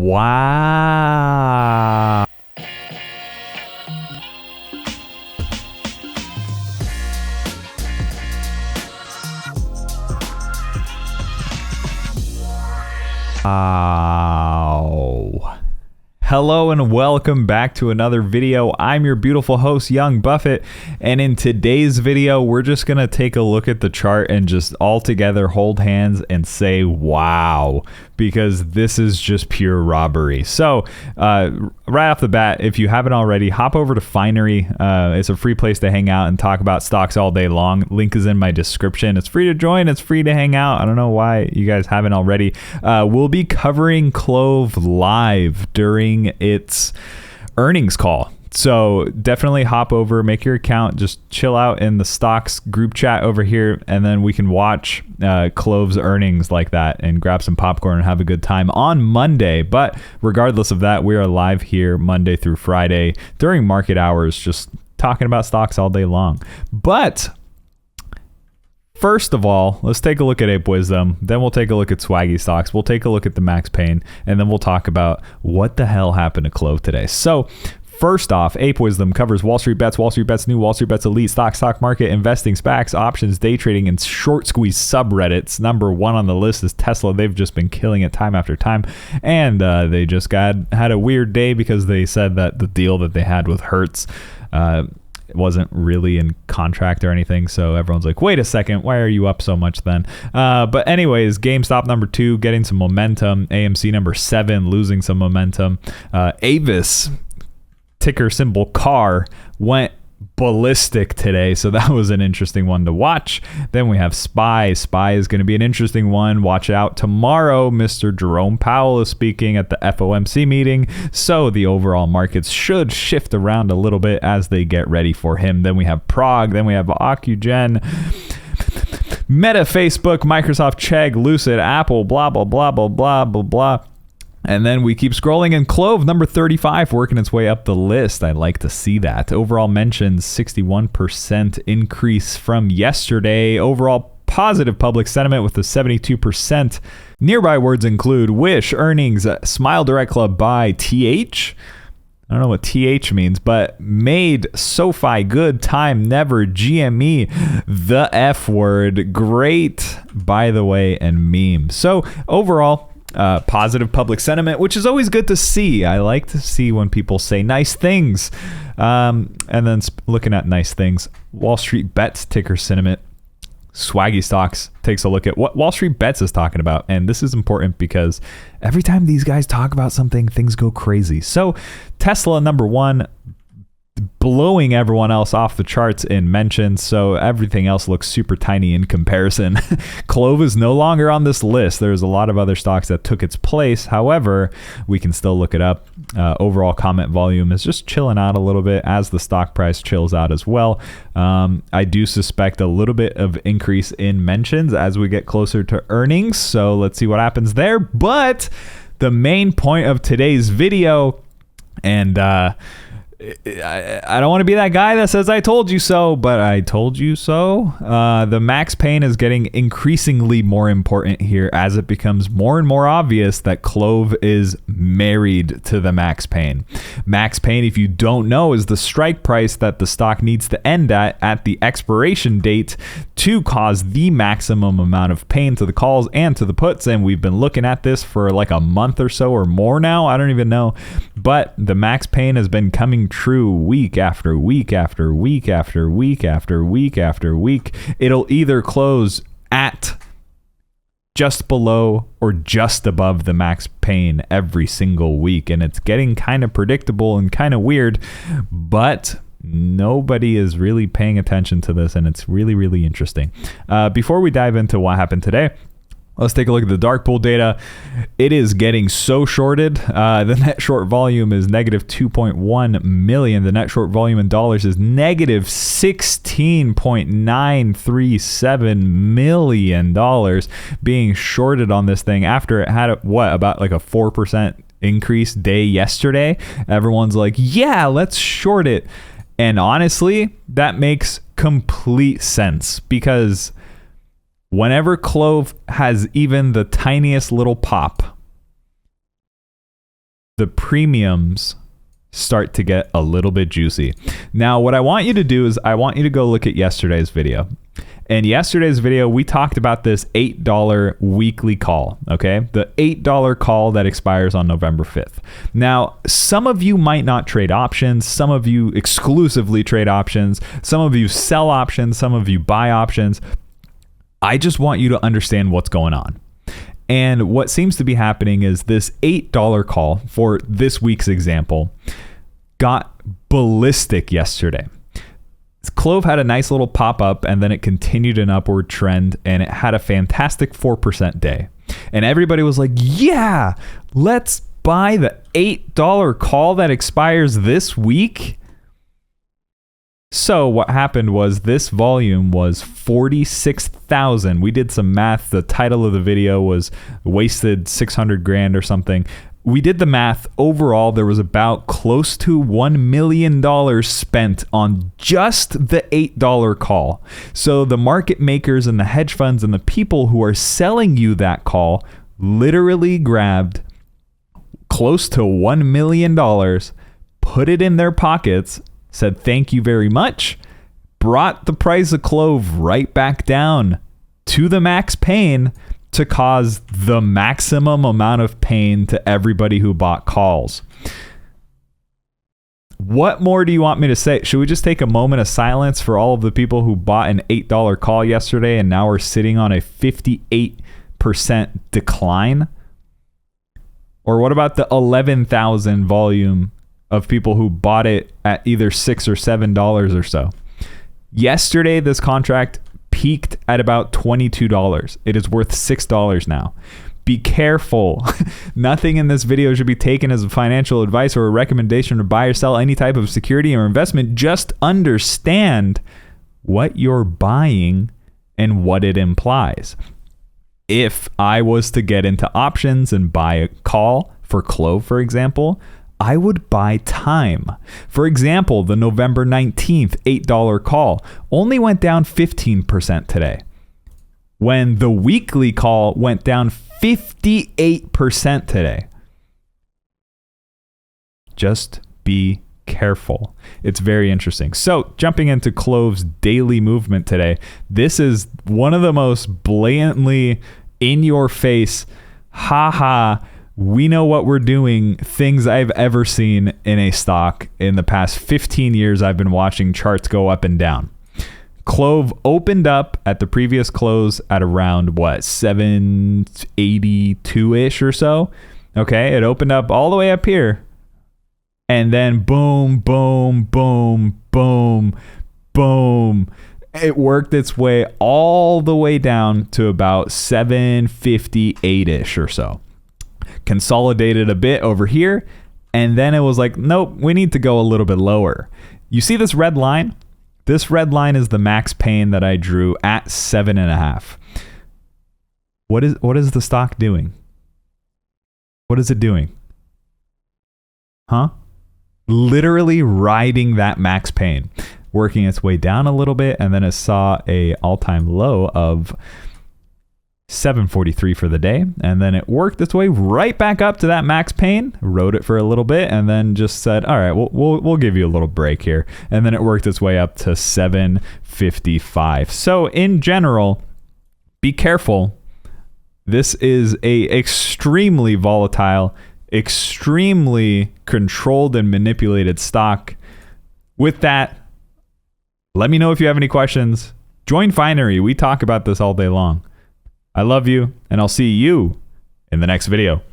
Wow. Wow. Hello and welcome back to another video. I'm your beautiful host, Young Buffett, and in today's video, we're just going to take a look at the chart and just all together hold hands and say, wow, because this is just pure robbery. So right off the bat, if you haven't already, hop over to Finery. It's a free place to hang out and talk about stocks all day long. Link is in my description. It's free to join. It's free to hang out. I don't know why you guys haven't already. We'll be covering CLOV live during its earnings call. So definitely hop over, make your account, just chill out in the stocks group chat over here, and then we can watch CLOV's earnings like that and grab some popcorn and have a good time on Monday. But regardless of that, we are live here Monday through Friday during market hours, just talking about stocks all day long. But first of all, let's take a look at Ape Wisdom. Then we'll take a look at Swaggy Stocks. We'll take a look at the Max Payne, and then we'll talk about what the hell happened to CLOV today. So first off, Ape Wisdom covers Wall Street Bets, Wall Street Bets New, Wall Street Bets Elite, stock market, investing, SPACs, options, day trading, and short squeeze subreddits. Number one on the list is Tesla. They've just been killing it time after time. And they just had a weird day because they said that the deal that they had with Hertz it wasn't really in contract or anything, so everyone's like, wait a second, why are you up so much then? But anyways, GameStop number 2 getting some momentum, AMC number 7 losing some momentum, Avis, ticker symbol CAR, went ballistic today, so that was an interesting one to watch. Then we have SPY is going to be an interesting one. Watch out tomorrow. Mr. Jerome Powell is speaking at the FOMC meeting, so the overall markets should shift around a little bit as they get ready for him. Then we have Prague, then we have Ocugen, Meta, Facebook, Microsoft, Chegg, Lucid, Apple, blah blah blah blah blah blah blah. And then we keep scrolling, and CLOV, number 35, working its way up the list. I like to see that. Overall mentions, 61% increase from yesterday. Overall positive public sentiment with the 72%. Nearby words include Wish, earnings, Smile Direct Club, buy, TH. I don't know what TH means, but made, SoFi, good, time, never, GME, the F word, great, by the way, and meme. So overall, positive public sentiment, which is always good to see. I like to see when people say nice things. And then looking at nice things, Wall Street Bets ticker sentiment. Swaggy Stocks takes a look at what Wall Street Bets is talking about. And this is important because every time these guys talk about something, things go crazy. So Tesla, number 1, blowing everyone else off the charts in mentions, so everything else looks super tiny in comparison. CLOV is no longer on this list. There's a lot of other stocks that took its place. However, we can still look it up. Overall comment volume is just chilling out a little bit as the stock price chills out as well. I do suspect a little bit of increase in mentions as we get closer to earnings, so let's see what happens there. But the main point of today's video, and I don't want to be that guy that says I told you so, but I told you so. The Max Payne is getting increasingly more important here as it becomes more and more obvious that CLOV is married to the Max Payne. Max Payne, if you don't know, is the strike price that the stock needs to end at the expiration date to cause the maximum amount of pain to the calls and to the puts. And we've been looking at this for like a month or so or more now. I don't even know. But the Max Payne has been coming true week after week after week after week after week after week. It'll either close at just below or just above the Max Payne every single week, and it's getting kind of predictable and kind of weird, but nobody is really paying attention to this, and it's really, really interesting. Before we dive into what happened today, let's take a look at the dark pool data. It is getting so shorted. The net short volume is negative 2.1 million. The net short volume in dollars is negative $16.937 million being shorted on this thing after it had about like a 4% increase day yesterday. Everyone's like, yeah, let's short it. And honestly, that makes complete sense because whenever CLOV has even the tiniest little pop, the premiums start to get a little bit juicy. Now, what I want you to do is I want you to go look at yesterday's video. In yesterday's video, we talked about this $8 weekly call, okay? The $8 call that expires on November 5th. Now, some of you might not trade options. Some of you exclusively trade options. Some of you sell options. Some of you buy options. I just want you to understand what's going on. And what seems to be happening is this $8 call for this week's example got ballistic yesterday. CLOV had a nice little pop up and then it continued an upward trend and it had a fantastic 4% day. And everybody was like, yeah, let's buy the $8 call that expires this week. So what happened was this volume was 46,000. We did some math. The title of the video was wasted 600 grand or something. We did the math. Overall, there was about close to $1 million spent on just the $8 call. So the market makers and the hedge funds and the people who are selling you that call literally grabbed close to $1 million, put it in their pockets, said thank you very much, brought the price of CLOV right back down to the max pain to cause the maximum amount of pain to everybody who bought calls. What more do you want me to say? Should we just take a moment of silence for all of the people who bought an $8 call yesterday and now are sitting on a 58% decline? Or what about the 11,000 volume of people who bought it at either $6 or $7 or so? Yesterday, this contract peaked at about $22. It is worth $6 now. Be careful. Nothing in this video should be taken as a financial advice or a recommendation to buy or sell any type of security or investment. Just understand what you're buying and what it implies. If I was to get into options and buy a call for CLOV, for example, I would buy time. For example, the November 19th $8 call only went down 15% today, when the weekly call went down 58% today. Just be careful. It's very interesting. So jumping into CLOV's daily movement today, this is one of the most blatantly in your face, haha, we know what we're doing things I've ever seen in a stock in the past 15 years. I've been watching charts go up and down. CLOV opened up at the previous close at around 782-ish or so. Okay, it opened up all the way up here. And then boom, boom, boom, boom, boom. It worked its way all the way down to about 758-ish or so. Consolidated a bit over here, and then it was like, nope, we need to go a little bit lower. You see this red line? This red line is the max pain that I drew at 7.5. What is the stock doing? What is it doing? Huh? Literally riding that max pain, working its way down a little bit, and then it saw a all-time low of 743 for the day, and then it worked its way right back up to that max pain, rode it for a little bit, and then just said, all right, we'll give you a little break here, and then it worked its way up to 755. So in general, be careful. This is a extremely volatile, extremely controlled and manipulated stock. With that, let me know if you have any questions. Join Finery. We talk about this all day long. I love you, and I'll see you in the next video.